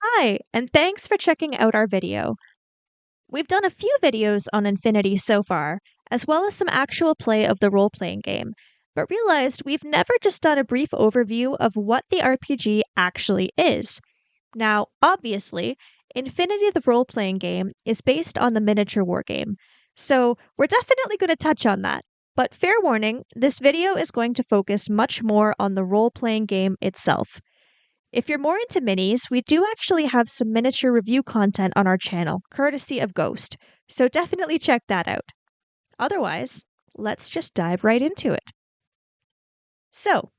Hi, and thanks for checking out our video. We've done a few videos on Infinity so far, as well as some actual play of the role playing game, but realized we've never just done a brief overview of what the RPG actually is. Now, obviously, Infinity the role playing game is based on the miniature wargame, so we're definitely going to touch on that. But fair warning, this video is going to focus much more on the role playing game itself. If you're more into minis, we do actually have some miniature review content on our channel, courtesy of Ghost, so definitely check that out. Otherwise, let's just dive right into it. So,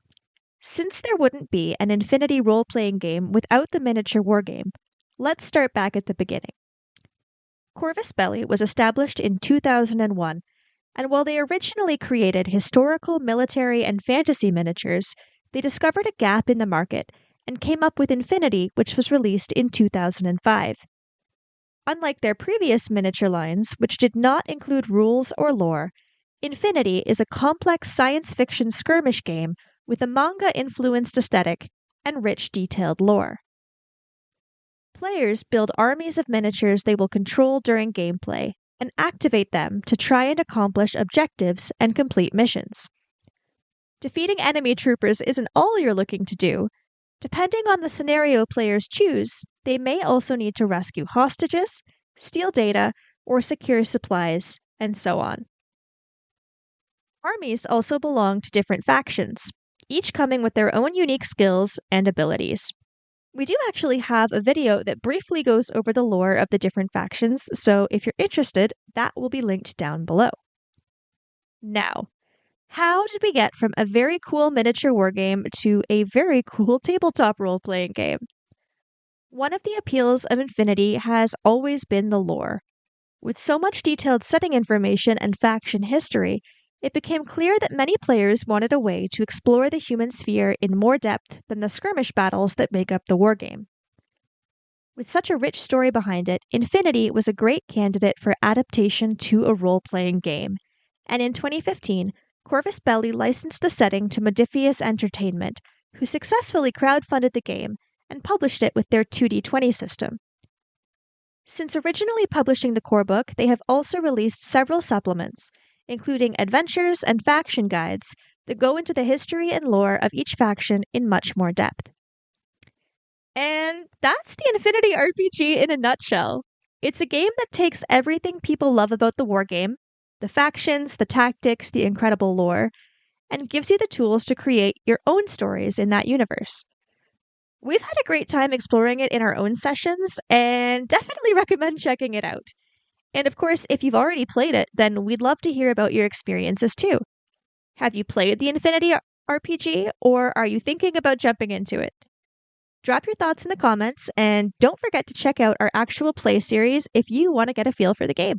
since there wouldn't be an Infinity role playing game without the miniature wargame, let's start back at the beginning. Corvus Belli was established in 2001, and while they originally created historical, military, and fantasy miniatures, they discovered a gap in the market and came up with Infinity, which was released in 2005. Unlike their previous miniature lines, which did not include rules or lore, Infinity is a complex science fiction skirmish game with a manga-influenced aesthetic and rich detailed lore. Players build armies of miniatures they will control during gameplay and activate them to try and accomplish objectives and complete missions. Defeating enemy troopers isn't all you're looking to do. Depending on the scenario players choose, they may also need to rescue hostages, steal data, or secure supplies, and so on. Armies also belong to different factions, each coming with their own unique skills and abilities. We do actually have a video that briefly goes over the lore of the different factions, so if you're interested, that will be linked down below. Now, how did we get from a very cool miniature wargame to a very cool tabletop role playing game? One of the appeals of Infinity has always been the lore. With so much detailed setting information and faction history, it became clear that many players wanted a way to explore the human sphere in more depth than the skirmish battles that make up the wargame. With such a rich story behind it, Infinity was a great candidate for adaptation to a role playing game. And in 2015, Corvus Belli licensed the setting to Modiphius Entertainment, who successfully crowdfunded the game and published it with their 2D20 system. Since originally publishing the core book, they have also released several supplements, including adventures and faction guides that go into the history and lore of each faction in much more depth. And that's the Infinity RPG in a nutshell. It's a game that takes everything people love about the wargame, the factions, the tactics, the incredible lore, and gives you the tools to create your own stories in that universe. We've had a great time exploring it in our own sessions, and definitely recommend checking it out. And of course, if you've already played it, then we'd love to hear about your experiences too. Have you played the Infinity RPG, or are you thinking about jumping into it? Drop your thoughts in the comments, and don't forget to check out our actual play series if you want to get a feel for the game.